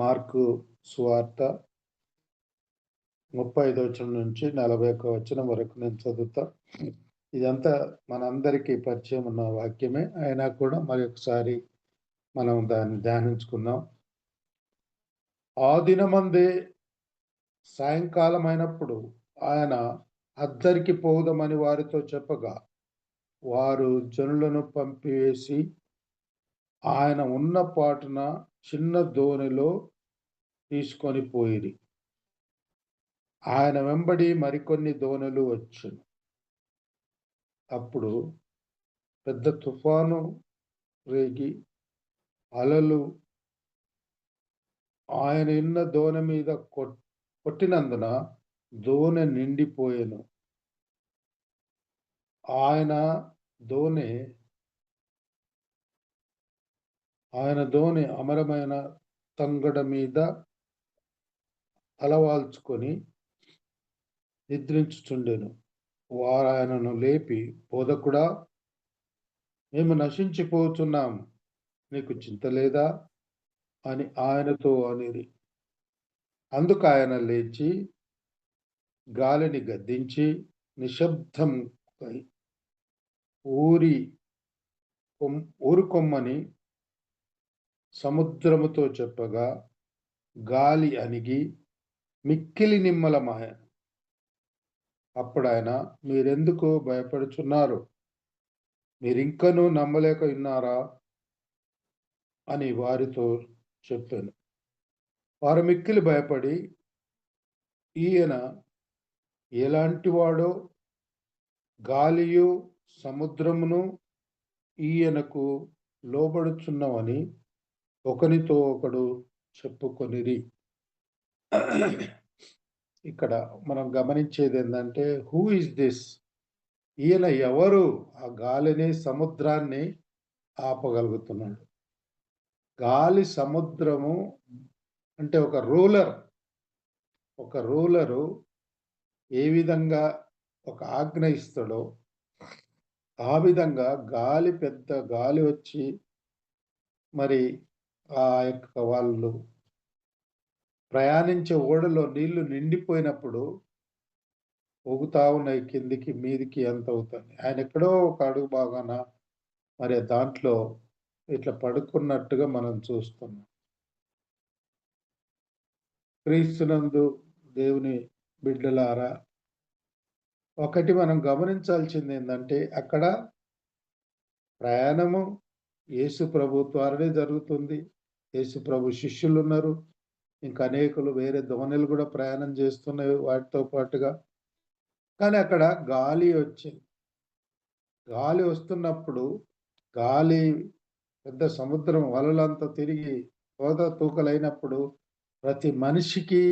Mark సువార్త 35 వచనం నుంచి 41 వచనం వరకు నేను చదువుతా. ఇదంతా మనందరికీ పరిచయం ఉన్న వాక్యమే. అయినా కూడా మరొకసారి మనం దాన్ని ధ్యానించుకుందాం. ఆ దినమందే సాయంకాలమైనప్పుడు ఆయన అద్దరికి పోవుదమని వారితో చెప్పగా, వారు జనులను పంపివేసి ఆయన ఉన్న పాటున చిన్న దోణిలో తీసుకొని పోయిరి. ఆయన వెంబడి మరికొన్ని దోణులు వచ్చెను. అప్పుడు పెద్ద తుఫాను రేగి అలలు ఆయన ఉన్న దోణి మీద కొట్టినందున దోణి నిండిపోయెను. ఆయన దోణి అమరమైన తంగడ మీద తలవాల్చుకొని నిద్రించుచుండెను. వారాయనను లేపి, బోధకుడా, మేము నశించిపోతున్నాము, నీకు చింత లేదా అని ఆయనతో అనిరి. అందుకు ఆయన లేచి గాలిని గద్దించి నిశ్శబ్దం ఊరుకొమ్మని సముద్రముతో చెప్పగా, గాలి అణిగి మిక్కిలి నిమ్మలమాయెను. అప్పుడాయన, మీరెందుకు భయపడుచున్నారు? మీరింకనూ నమ్మలేక ఉన్నారా అని వారితో చెప్పాను. వారు మిక్కిలి భయపడి, ఈయన ఎలాంటి వాడో, గాలియు సముద్రమును ఈయనకు లోబడుచున్నవని ఒకనితో ఒకడు చెప్పుకొనిరి. ఇక్కడ మనం గమనించేది ఏంటంటే, హూ ఇస్ దిస్? ఈయన ఎవరు? ఆ గాలిని సముద్రాన్ని ఆపగలుగుతున్నాడు. గాలి సముద్రము అంటే ఒక రూలరు ఏ విధంగా ఒక ఆజ్ఞ ఇస్తాడో, ఆ విధంగా పెద్ద గాలి వచ్చి మరి ఆ యొక్క వాళ్ళు ప్రయాణించే ఓడలో నీళ్లు నిండిపోయినప్పుడు ఊగుతా ఉన్నాయి, కిందికి మీదికి ఎంత అవుతుంది. ఆయన ఎక్కడో ఒక అడుగు భాగాన మరి దాంట్లో ఇట్లా పడుకున్నట్టుగా మనం చూస్తున్నాం. క్రీస్తునందు దేవుని బిడ్డలారా, ఒకటి మనం గమనించాల్సింది ఏంటంటే, అక్కడ ప్రయాణము యేసు ప్రభు ద్వారానే జరుగుతుంది. యేసు ప్రభు శిష్యులు ఉన్నారు. ఇంకా అనేకులు వేరే దోణులు కూడా ప్రయాణం చేస్తున్నాయి వాటితో పాటుగా. కానీ అక్కడ గాలి వచ్చింది. గాలి వస్తున్నప్పుడు గాలి పెద్ద సముద్రం వలలంతా తిరిగి తూకలైనప్పుడు ప్రతి మనిషికి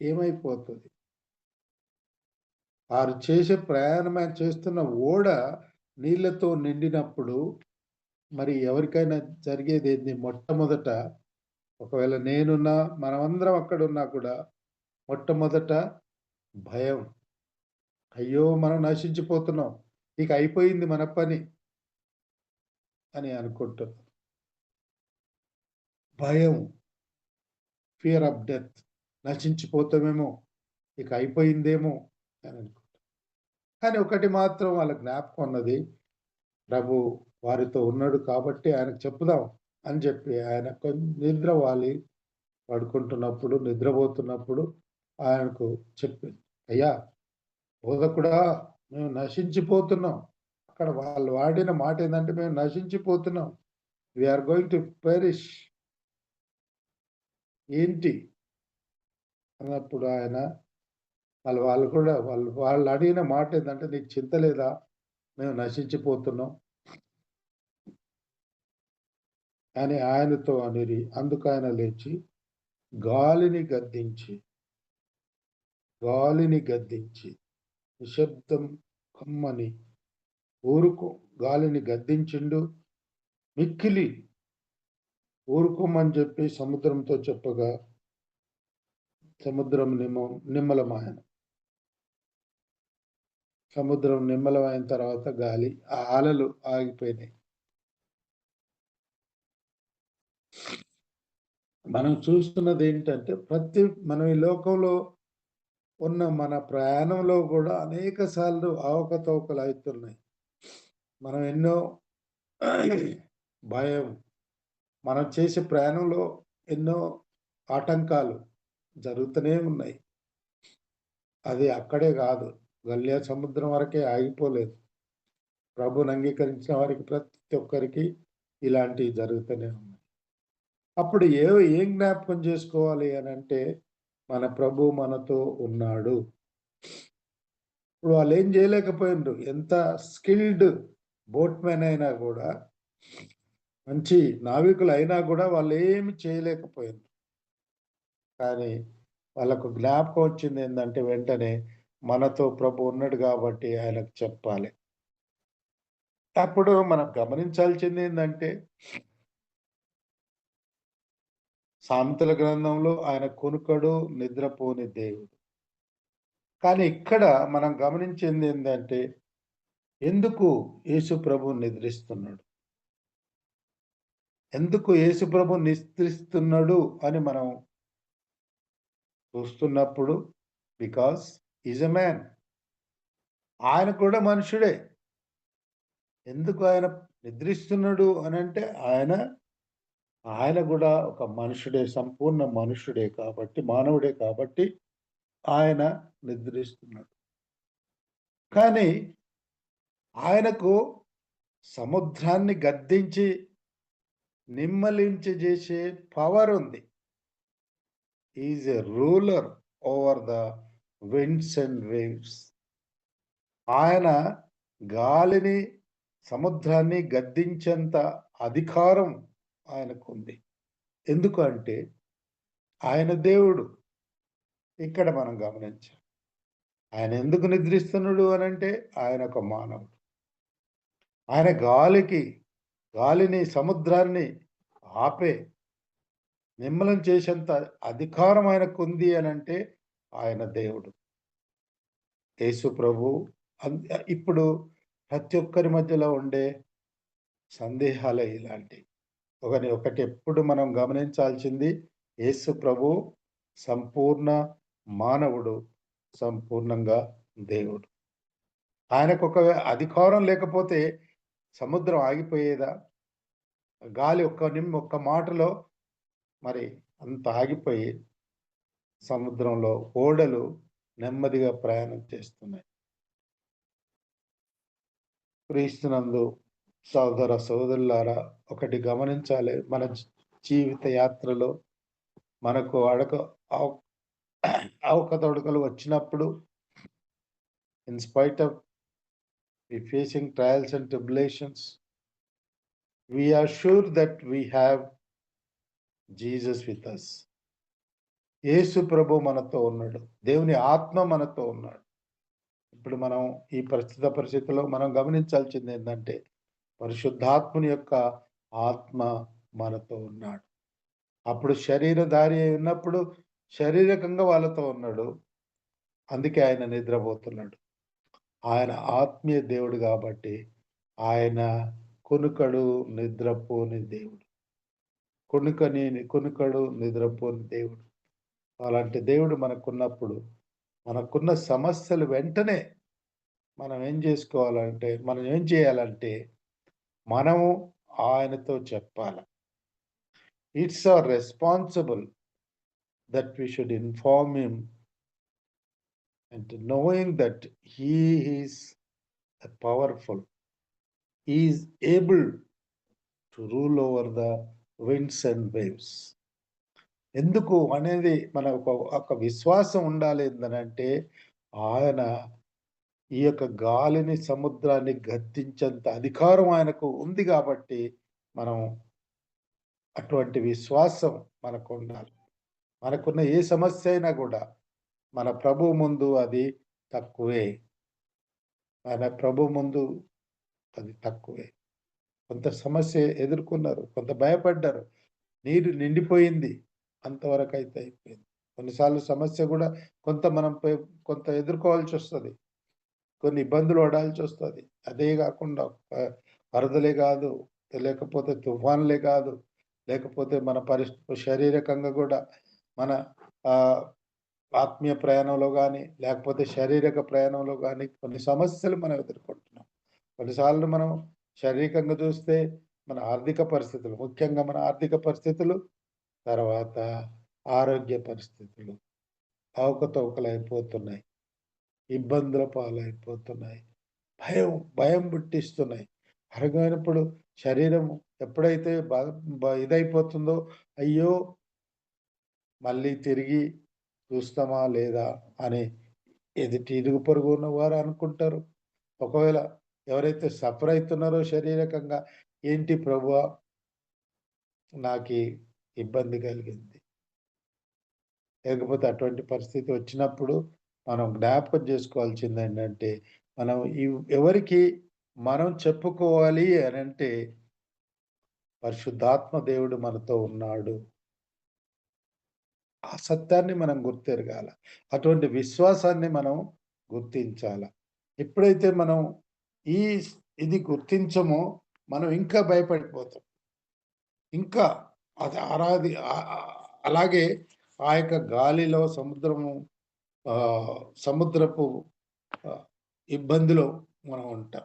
ఏమైపోతుంది? వారు చేసే ప్రయాణమే చేస్తున్న ఓడ నీళ్లతో నిండినప్పుడు మరి ఎవరికైనా జరిగేది ఏంది? మొట్టమొదట ఒకవేళ నేనున్నా, మనమందరం అక్కడున్నా కూడా మొట్టమొదట భయం. అయ్యో, మనం నశించిపోతున్నాం, ఇక అయిపోయింది మన పని అని అనుకుంటున్నాం. భయం, ఫియర్ ఆఫ్ డెత్, నశించిపోతామేమో, ఇక అయిపోయిందేమో అని అనుకుంటాం. కానీ ఒకటి మాత్రం వాళ్ళ జ్ఞాపకం ఉన్నది, ప్రభు వారితో ఉన్నాడు కాబట్టి ఆయనకు చెప్పుదాం అని చెప్పి ఆయన నిద్ర వాలి పడుకుంటున్నప్పుడు, నిద్రపోతున్నప్పుడు ఆయనకు చెప్పింది, అయ్యా బోధకుడా, మేము నశించిపోతున్నాం. అక్కడ వాళ్ళు వాడిన మాట ఏంటంటే, మేము నశించిపోతున్నాం, వీఆర్ గోయింగ్ టు పెరిష్. ఏంటి అన్నప్పుడు ఆయన వాళ్ళు కూడా వాళ్ళు అడిగిన మాట ఏంటంటే, నీకు చింత లేదా, మేము నశించిపోతున్నాం అని ఆయనతో అనిరి. అందుకు ఆయన లేచి గాలిని గద్దించి నిశ్శబ్దం కమ్మని గాలిని గద్దించిండు. మిక్కిలి ఊరుకోమని చెప్పి సముద్రంతో చెప్పగా సముద్రం నిమ్మలమాయన. సముద్రం నిమ్మలమైన తర్వాత గాలి, ఆ అలలు ఆగిపోయినాయి. మనం చూస్తున్నది ఏంటంటే మనం ఈ లోకంలో ఉన్న మన ప్రయాణంలో కూడా అనేక సార్లు అవకతవకలు అవుతున్నాయి. మనం ఎన్నో భయం మనం చేసే ప్రయాణంలో ఎన్నో ఆటంకాలు జరుగుతూనే ఉన్నాయి. అది అక్కడే కాదు. గలిలయ సముద్రం వరకే ఆగిపోలేదు. ప్రభువుని అంగీకరించిన వారికి ప్రతి ఒక్కరికి ఇలాంటివి జరుగుతూనే ఉన్నాయి. అప్పుడు ఏం జ్ఞాపకం చేసుకోవాలి అనంటే, మన ప్రభువు మనతో ఉన్నాడు. ఇప్పుడు వాళ్ళేం జేయలేకపోయిండ్రు. ఎంత స్కిల్డ్ బోట్‌మెన్ అయినా గూడా, మంచి నావికులయినా గూడా వాళ్ళేమి చేయలేకపోయిండ్రు. కానీ వాళ్ళకు జ్ఞాపకం వచ్చిందేందంటే వెంటనే మనతో ప్రభు ఉన్నాడు గాబట్టి ఆయనకు చెప్పాలి. అప్పుడు మనం గమనించాల్సిందేందంటే, సామెతల గ్రంథంలో ఆయన కునుకడు, నిద్రపోని దేవుడు. కానీ ఇక్కడ మనం గమనించిందేందంటే, ఎందుకు యేసు ప్రభువు నిద్రిస్తున్నాడు? ఎందుకు యేసు ప్రభు నిద్రిస్తున్నాడు అని మనం చూస్తున్నప్పుడు, బికాజ్ ఈజ్ ఎ మ్యాన్. ఆయన కూడా మనుషుడే. ఎందుకు ఆయన నిద్రిస్తున్నాడు అనంటే ఆయన కూడా ఒక మనుషుడే, సంపూర్ణ మనుషుడే కాబట్టి, మానవుడే కాబట్టి ఆయన నిద్రిస్తున్నాడు. కానీ ఆయనకు సముద్రాన్ని గద్దించి నిమ్మలించజేసే పవర్ ఉంది. Is a ruler over the winds and waves. ఆయన గాలిని, సముద్రాన్ని గద్దించేంత అధికారం ఆయనకుంది. ఎందుకు అంటే ఆయన దేవుడు. ఇక్కడ మనం గమనించాలి. ఆయన ఎందుకు నిద్రిస్తున్నాడు అనంటే ఆయన ఒక మానవుడు. ఆయన గాలిని, సముద్రాన్ని ఆపే, నిమ్మలం చేసేంత అధికారం ఆయనకుంది అనంటే ఆయన దేవుడు. యేసు ప్రభు ఇప్పుడు ప్రతి ఒక్కరి మధ్యలో ఉండే సందేహాలే ఇలాంటివి. ఒకటి ఎప్పుడు మనం గమనించాల్సింది, యేసు ప్రభు సంపూర్ణ మానవుడు, సంపూర్ణంగా దేవుడు. ఆయనకు ఒక అధికారం లేకపోతే సముద్రం ఆగిపోయేదా? గాలి ఒక్క మాటలో మరి అంత ఆగిపోయి సముద్రంలో ఓడలు నెమ్మదిగా ప్రయాణం చేస్తున్నాయి. క్రీస్తునందు సోదర సోదరులారా, ఒకటి గమనించాలి. మన జీవిత యాత్రలో మనకు అవకతవకలు వచ్చినప్పుడు, in spite of facing trials and tribulations, we are sure that we have Jesus with us. యేసు ప్రభు మనతో ఉన్నాడు. దేవుని ఆత్మ మనతో ఉన్నాడు. ఇప్పుడు మనం ఈ పరిస్థితిలో మనం గమనించాల్సింది ఏంటంటే, పరిశుద్ధాత్ముని యొక్క ఆత్మ మనతో ఉన్నాడు. అప్పుడు శరీరధారి అయి ఉన్నప్పుడు శారీరకంగా వాళ్ళతో ఉన్నాడు. అందుకే ఆయన నిద్రపోతున్నాడు. ఆయన ఆత్మీయ దేవుడు కాబట్టి ఆయన కునుకడు, నిద్రపోని దేవుడు. కునుకడు, నిద్రపోని దేవుడు. అలాంటి దేవుడు మనకున్నప్పుడు, మనకున్న సమస్యలు వెంటనే మనం ఏం చేయాలంటే మనము ఆయనతో చెప్పాలి. It's our responsible that we should inform him and knowing that he is powerful. He is able to rule over the winds and waves. ఎందుకు అనేది మన ఒక విశ్వాసం ఉండాలి. ఏంటంటే ఆయన ఈ యొక్క గాలిని, సముద్రాన్ని గద్దించేంత అధికారం ఆయనకు ఉంది కాబట్టి మనం అటువంటి విశ్వాసం మనకు ఉండాలి. మనకున్న ఏ సమస్య అయినా కూడా మన ప్రభువు ముందు అది తక్కువే. మన ప్రభు ముందు అది తక్కువే. కొంత సమస్య ఎదుర్కొన్నారు, కొంత భయపడ్డారు, నీరు నిండిపోయింది, అంతవరకు అయితే అయిపోయింది. కొన్నిసార్లు సమస్య కూడా కొంత ఎదుర్కోవాల్సి వస్తుంది, కొన్ని ఇబ్బందులు పడాల్సి వస్తుంది. అదే కాకుండా వరదలే కాదు, లేకపోతే తుఫాన్లే కాదు, లేకపోతే మన శారీరకంగా గూడా మన ఆహ్, ఆత్మీయ ప్రయాణంలో గానీ, లేకపోతే శారీరక ప్రయాణంలో గానీ కొన్ని సమస్యలు మనం ఎదుర్కొంటున్నాం. కొన్నిసార్లు మనం శారీరకంగా చూస్తే మన ఆర్థిక పరిస్థితులు, ముఖ్యంగా మన ఆర్థిక పరిస్థితులు, తర్వాత ఆరోగ్య పరిస్థితులు అవకతవకలైపోతున్నాయి. ఇబ్బందుల పాలైపోతున్నాయి. భయం, భయం పుట్టిస్తున్నాయి. అరగనప్పుడు శరీరం ఎప్పుడైతే ఇదైపోతుందో, అయ్యో! మళ్ళీ తిరిగి చూస్తామా లేదా అని ఎదుటి ఇరుగు పొరుగు ఉన్నవారు అనుకుంటారు. ఒకవేళ ఎవరైతే సఫర్ అయితున్నారో శారీరకంగా, ఏంటి ప్రభువా! నాకీ ఇబ్బంది కలిగింది. లేకపోతే అటువంటి పరిస్థితి వచ్చినప్పుడు మనం జ్ఞాపకం చేసుకోవాల్సిందేంటంటే, మనం ఎవరికి మనం చెప్పుకోవాలి అనంటే, పరిశుద్ధాత్మ దేవుడు మనతో ఉన్నాడు. ఆ సత్యాన్ని మనం గుర్తెరగాల. అటువంటి విశ్వాసాన్ని మనం గుర్తించాల. ఎప్పుడైతే మనం ఈ ఇది గుర్తించమో, మనం ఇంకా భయపడిపోతాం. ఇంకా అది అలాగే ఆ యొక్క గాలిలో ఆహ్, సముద్రపు ఆహ్, ఇబ్బందిలో మనం ఉంటాం.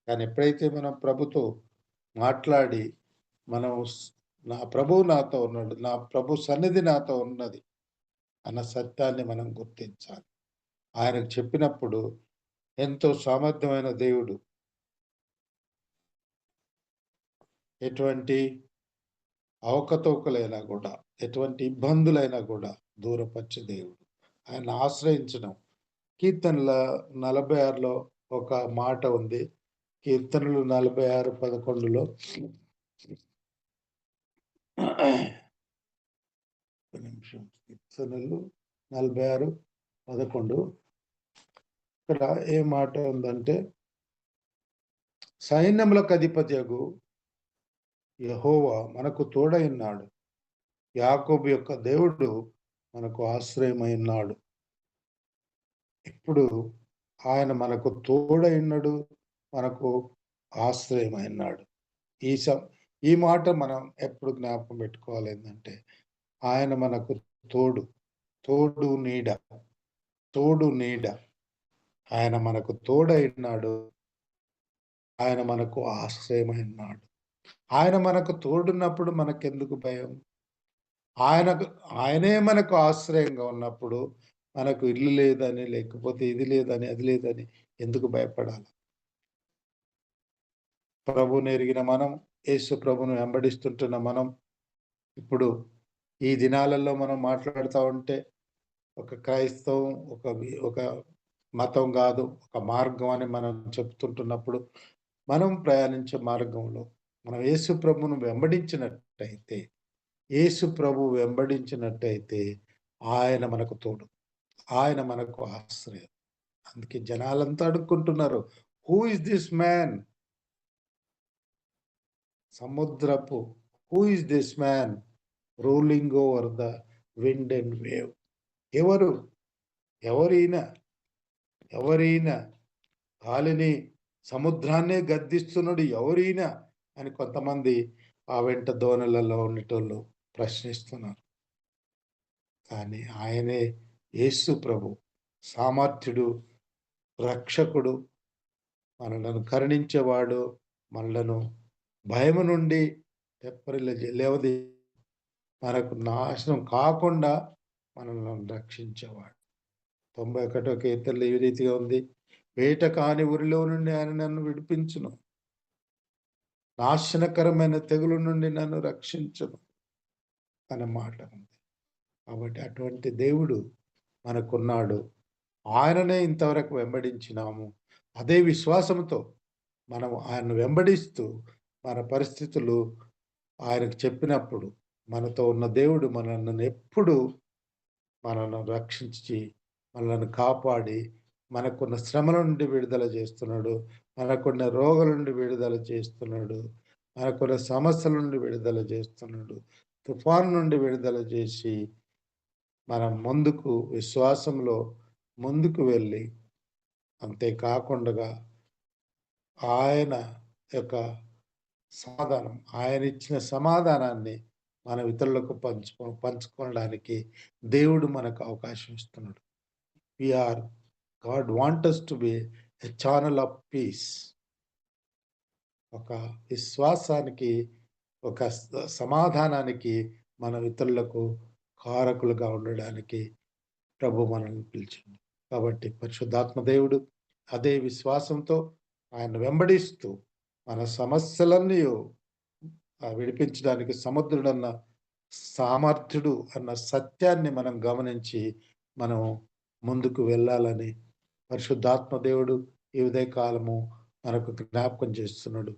కానీ ఎప్పుడైతే మనం ప్రభుతో మాట్లాడి, మనం నా ప్రభువు నాతో ఉన్నాడు. నా ప్రభు సన్నిధి నాతో ఉన్నది అన్న సత్యాన్ని మనం గుర్తించాలి. ఆయనకు చెప్పినప్పుడు ఎంతో సామర్థ్యమైన దేవుడు. ఎటువంటి అవకతవకలైనా గూడా, ఎటువంటి ఇబ్బందులైనా గూడా దూరపరిచే దేవుడు. ఆయన్ని ఆశ్రయించడం. కీర్తనల 46లో ఒక మాట ఉంది. కీర్తనలు 46:11లో ఒక్క నిమిషం. కీర్తనలు 46:11 ఇక్కడ ఏ మాట ఉందంటే, సైన్యములకు అధిపత్యగు యెహోవా మనకు తోడై ఉన్నాడు. యాకోబు యొక్క దేవుడు మనకు ఆశ్రయమై ఉన్నాడు. ఇప్పుడు ఆయన మనకు తోడై ఉన్నాడు. మనకు ఆశ్రయమై ఉన్నాడు. ఈ సం ఈ మాట మనం ఎప్పుడు జ్ఞాపకం పెట్టుకోవాలి ఏందంటే, ఆయన మనకు తోడు, తోడు నీడ, తోడు నీడ. ఆయన మనకు తోడై ఉన్నాడు. ఆయన మనకు ఆశ్రయమై ఉన్నాడు. ఆయన మనకు తోడున్నప్పుడు మనకెందుకు భయం? ఆయనకు ఆయనే మనకు ఆశ్రయంగా ఉన్నప్పుడు, మనకు ఇల్లు లేదని, లేకపోతే ఇది లేదని, అది లేదని ఎందుకు భయపడాలి? ప్రభువునెరిగిన మనం, యేసు ప్రభువును వెంబడిస్తుంటున్న మనం, ఇప్పుడు ఈ దినాలలో మనం మాట్లాడుతా ఉంటే, ఒక క్రైస్తవం, ఒక మతం గాదు, ఒక మార్గం అని మనం చెప్తుంటున్నప్పుడు, మనం ప్రయాణించే మార్గంలో మనం యేసు ప్రభువును వెంబడించినట్టయితే, యేసు ప్రభువు వెంబడించినట్టయితే, ఆయన మనకు తోడు. ఆయన మనకు ఆశ్రయం. అందుకే జనాలంతా అడుక్కుంటున్నారు. Who is this man? సముద్రపు who is this man ruling over the wind and wave? ఎవరు? ఎవరీయన? ఎవరీయన? గాలిని, సముద్రాన్నే గద్దిస్తున్నాడు ఎవరీయన? అని కొంతమంది ఆ వెంట దోణిలలో ఉండేటోళ్ళు ప్రశ్నిస్తున్నారు. కానీ ఆయనే యేసు ప్రభు. సామర్థ్యుడు, రక్షకుడు, మనలను కరుణించేవాడు, మనలను భయము నుండి లేవది మనకు నాశనం కాకుండా మనలను రక్షించేవాడు. 91 కీర్తనలో ఈ రీతిగా ఉంది. వేట కాని ఊరిలో నుండి ఆయన నన్ను విడిపించును. నాశనకరమైన తెగులు నుండి నన్ను రక్షించును అనే మాట ఉంది. కాబట్టి అటువంటి దేవుడు మనకున్నాడు. ఆయననే ఇంతవరకు వెంబడించినాము. అదే విశ్వాసంతో మనం ఆయనను వెంబడిస్తూ మన పరిస్థితులు ఆయనకు చెప్పినప్పుడు మనతో ఉన్న దేవుడు ఎప్పుడు మనలను రక్షించి, మనలను కాపాడి, మనకున్న శ్రమల నుండి విడుదల చేస్తున్నాడు. మనకున్న రోగాల నుండి విడుదల చేస్తున్నాడు. మనకున్న సమస్యల నుండి విడుదల చేస్తున్నాడు. తుఫాను నుండి విడుదల చేసి, మనం ముందుకు విశ్వాసంలో ముందుకు వెళ్ళి, అంతే కాకుండగా ఆయన యొక్క సమాధానం. ఆయనిచ్చిన సమాధానాన్ని మనం ఇతరులకు పంచుకోవడానికి దేవుడు మనకు అవకాశం ఇస్తున్నాడు. We are God want us to be a channel of peace. ఒక విశ్వాసానికి, ఒక సమాధానానికి మనం ఇతరులకు కారకులుగా ఉండడానికి ప్రభు మనల్ని పిలిచింది. కాబట్టి పరిశుద్ధాత్మ దేవుడు అదే విశ్వాసంతో ఆయన వెంబడిస్తూ మన సమస్యలన్నీ విడిపించడానికి సముద్రుడన్న సామర్థ్యుడు అన్న సత్యాన్ని మనం గమనించి మనం ముందుకు వెళ్ళాలని పరిశుద్ధాత్మ దేవుడు ఈ ఉదయ కాలము మనకు జ్ఞాపకం చేస్తున్నాడు.